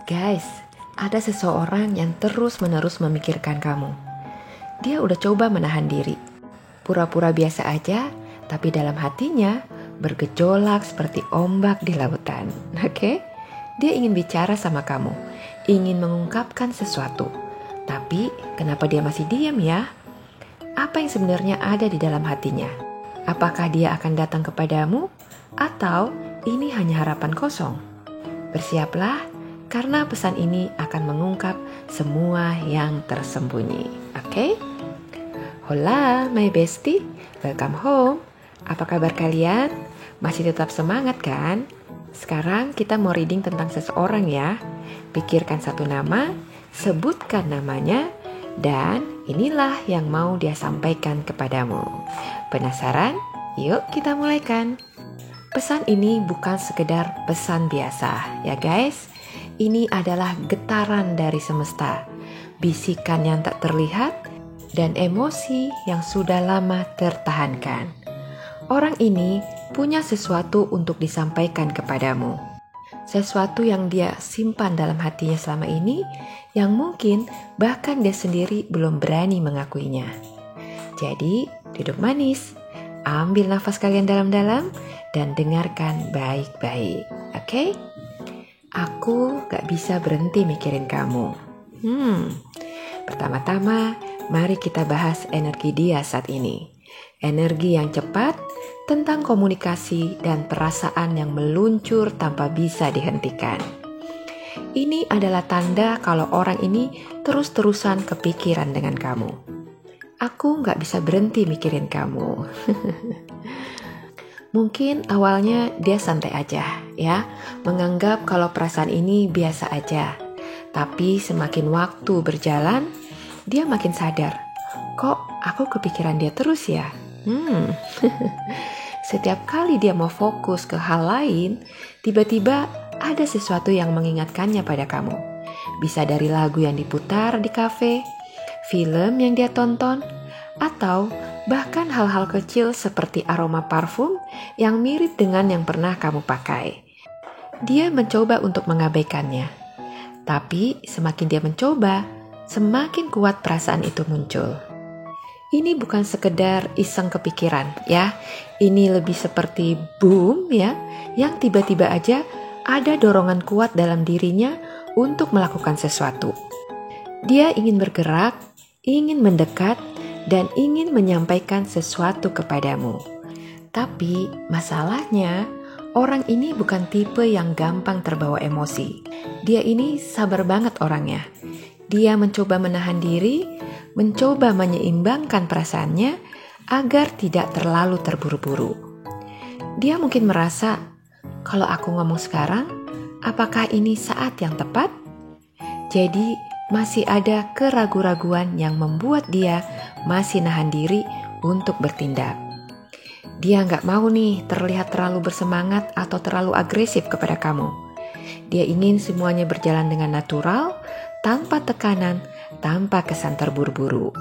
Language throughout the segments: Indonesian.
Guys, ada seseorang yang terus-menerus memikirkan kamu. Dia udah coba menahan diri. Pura-pura biasa aja, tapi dalam hatinya bergejolak seperti ombak di lautan. Oke? Dia ingin bicara sama kamu, ingin mengungkapkan sesuatu. Tapi kenapa dia masih diam ya? Apa yang sebenarnya ada di dalam hatinya? Apakah dia akan datang kepadamu? Atau ini hanya harapan kosong? Bersiaplah, karena pesan ini akan mengungkap semua yang tersembunyi. Oke? Hola, my bestie. Welcome home. Apa kabar kalian? Masih tetap semangat kan? Sekarang kita mau reading tentang seseorang ya. Pikirkan satu nama, sebutkan namanya, dan inilah yang mau dia sampaikan kepadamu. Penasaran? Yuk kita mulaikan. Pesan ini bukan sekedar pesan biasa ya guys. Ini adalah getaran dari semesta, bisikan yang tak terlihat, dan emosi yang sudah lama tertahankan. Orang ini punya sesuatu untuk disampaikan kepadamu. Sesuatu yang dia simpan dalam hatinya selama ini, yang mungkin bahkan dia sendiri belum berani mengakuinya. Jadi, duduk manis, ambil nafas kalian dalam-dalam, dan dengarkan baik-baik. Oke? Aku gak bisa berhenti mikirin kamu. Pertama-tama, mari kita bahas energi dia saat ini. Energi yang cepat, tentang komunikasi dan perasaan yang meluncur tanpa bisa dihentikan. Ini adalah tanda kalau orang ini terus-terusan kepikiran dengan kamu. Aku gak bisa berhenti mikirin kamu. Mungkin awalnya dia santai aja ya, menganggap kalau perasaan ini biasa aja. Tapi semakin waktu berjalan, dia makin sadar, kok aku kepikiran dia terus ya? Setiap kali dia mau fokus ke hal lain, tiba-tiba ada sesuatu yang mengingatkannya pada kamu. Bisa dari lagu yang diputar di kafe, film yang dia tonton, atau bahkan hal-hal kecil seperti aroma parfum yang mirip dengan yang pernah kamu pakai. Dia mencoba untuk mengabaikannya. Tapi semakin dia mencoba, semakin kuat perasaan itu muncul. Ini bukan sekedar iseng kepikiran ya. Ini lebih seperti boom ya, yang tiba-tiba aja ada dorongan kuat dalam dirinya untuk melakukan sesuatu. Dia ingin bergerak, ingin mendekat, dan ingin menyampaikan sesuatu kepadamu. Tapi masalahnya, orang ini bukan tipe yang gampang terbawa emosi. Dia ini sabar banget orangnya. Dia mencoba menahan diri, mencoba menyeimbangkan perasaannya agar tidak terlalu terburu-buru. Dia mungkin merasa, kalau aku ngomong sekarang, apakah ini saat yang tepat? Jadi masih ada keraguan-raguan yang membuat dia masih nahan diri untuk bertindak. Dia nggak mau nih terlihat terlalu bersemangat atau terlalu agresif kepada kamu. Dia ingin semuanya berjalan dengan natural, tanpa tekanan, tanpa kesan terburu-buru.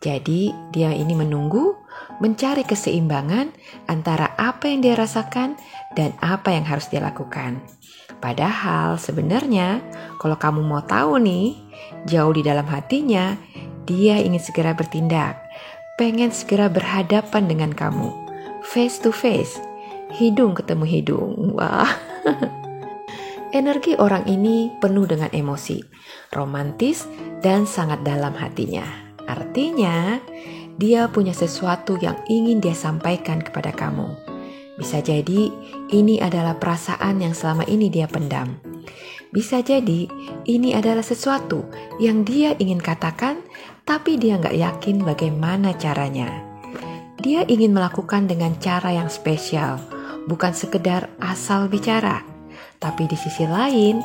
Jadi dia ini menunggu, mencari keseimbangan antara apa yang dia rasakan dan apa yang harus dia lakukan. Padahal sebenarnya kalau kamu mau tahu nih, jauh di dalam hatinya, dia ingin segera bertindak, pengen segera berhadapan dengan kamu, face to face, hidung ketemu hidung. Wah. Energi orang ini penuh dengan emosi, romantis, dan sangat dalam hatinya. Artinya, dia punya sesuatu yang ingin dia sampaikan kepada kamu. Bisa jadi ini adalah perasaan yang selama ini dia pendam. Bisa jadi ini adalah sesuatu yang dia ingin katakan, tapi dia nggak yakin bagaimana caranya. Dia ingin melakukan dengan cara yang spesial, bukan sekedar asal bicara. Tapi di sisi lain,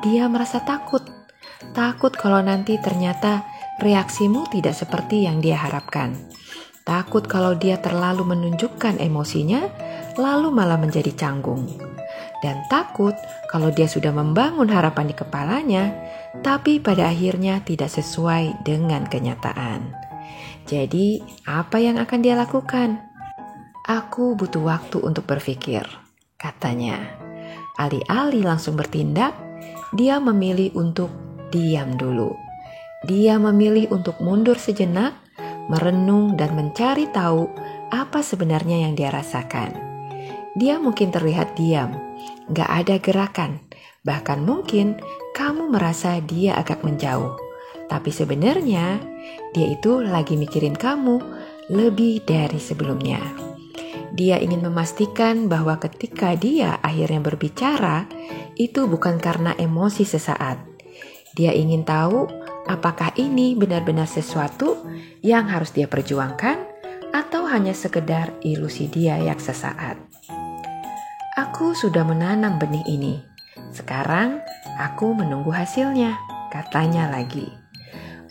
dia merasa takut. Takut kalau nanti ternyata reaksimu tidak seperti yang dia harapkan. Takut kalau dia terlalu menunjukkan emosinya, lalu malah menjadi canggung. Dan takut kalau dia sudah membangun harapan di kepalanya, tapi pada akhirnya tidak sesuai dengan kenyataan. Jadi, apa yang akan dia lakukan? Aku butuh waktu untuk berpikir, katanya. Alih-alih langsung bertindak, dia memilih untuk diam dulu. Dia memilih untuk mundur sejenak, merenung dan mencari tahu apa sebenarnya yang dia rasakan. Dia mungkin terlihat diam, gak ada gerakan, bahkan mungkin kamu merasa dia agak menjauh. Tapi sebenarnya dia itu lagi mikirin kamu lebih dari sebelumnya. Dia ingin memastikan bahwa ketika dia akhirnya berbicara, itu bukan karena emosi sesaat. Dia ingin tahu apakah ini benar-benar sesuatu yang harus dia perjuangkan atau hanya sekedar ilusi dia yang sesaat. Aku sudah menanam benih ini. Sekarang aku menunggu hasilnya, katanya lagi.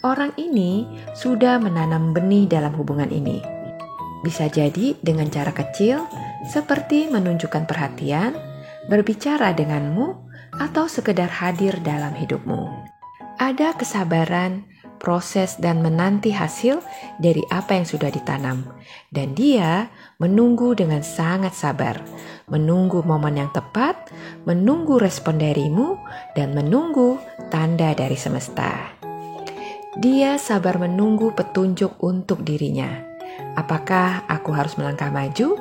Orang ini sudah menanam benih dalam hubungan ini. Bisa jadi dengan cara kecil seperti menunjukkan perhatian, berbicara denganmu, atau sekedar hadir dalam hidupmu. Ada kesabaran, proses dan menanti hasil dari apa yang sudah ditanam. Dan dia menunggu dengan sangat sabar, menunggu momen yang tepat, menunggu respon darimu, dan menunggu tanda dari semesta. Dia sabar menunggu petunjuk untuk dirinya. Apakah aku harus melangkah maju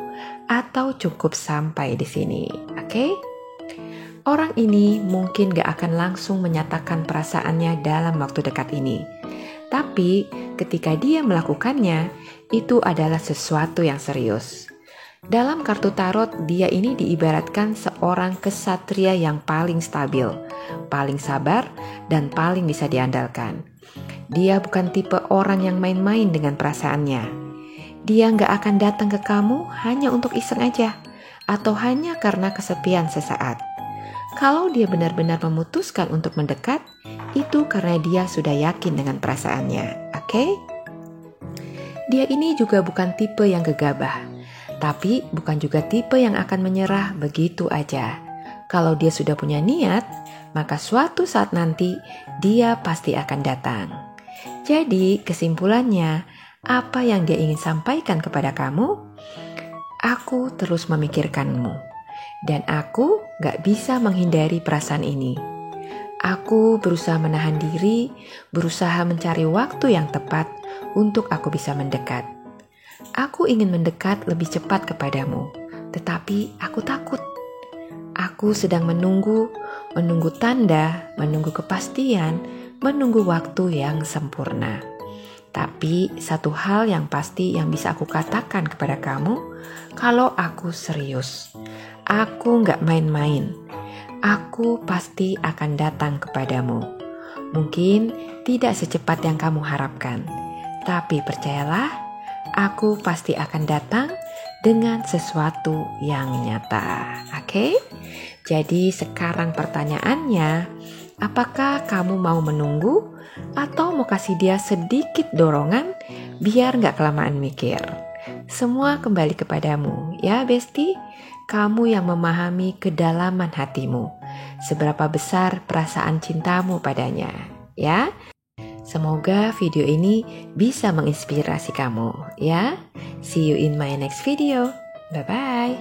atau cukup sampai di sini? Oke? Orang ini mungkin gak akan langsung menyatakan perasaannya dalam waktu dekat ini. Tapi ketika dia melakukannya, itu adalah sesuatu yang serius. Dalam kartu tarot, dia ini diibaratkan seorang kesatria yang paling stabil, paling sabar, dan paling bisa diandalkan. Dia bukan tipe orang yang main-main dengan perasaannya. Dia nggak akan datang ke kamu hanya untuk iseng aja, atau hanya karena kesepian sesaat. Kalau dia benar-benar memutuskan untuk mendekat, itu karena dia sudah yakin dengan perasaannya, oke? Dia ini juga bukan tipe yang gegabah, tapi bukan juga tipe yang akan menyerah begitu aja. Kalau dia sudah punya niat, maka suatu saat nanti dia pasti akan datang. Jadi kesimpulannya, apa yang dia ingin sampaikan kepada kamu? Aku terus memikirkanmu, dan aku gak bisa menghindari perasaan ini. Aku berusaha menahan diri, berusaha mencari waktu yang tepat untuk aku bisa mendekat. Aku ingin mendekat lebih cepat kepadamu, tetapi aku takut. Aku sedang menunggu tanda, menunggu kepastian, menunggu waktu yang sempurna. Tapi satu hal yang pasti yang bisa aku katakan kepada kamu, kalau aku serius, aku gak main-main. Aku pasti akan datang kepadamu. Mungkin tidak secepat yang kamu harapkan, tapi percayalah, aku pasti akan datang dengan sesuatu yang nyata. Oke? Jadi sekarang pertanyaannya, apakah kamu mau menunggu atau mau kasih dia sedikit dorongan biar gak kelamaan mikir? Semua kembali kepadamu ya Besti. Kamu yang memahami kedalaman hatimu, seberapa besar perasaan cintamu padanya ya. Semoga video ini bisa menginspirasi kamu ya. See you in my next video. Bye bye.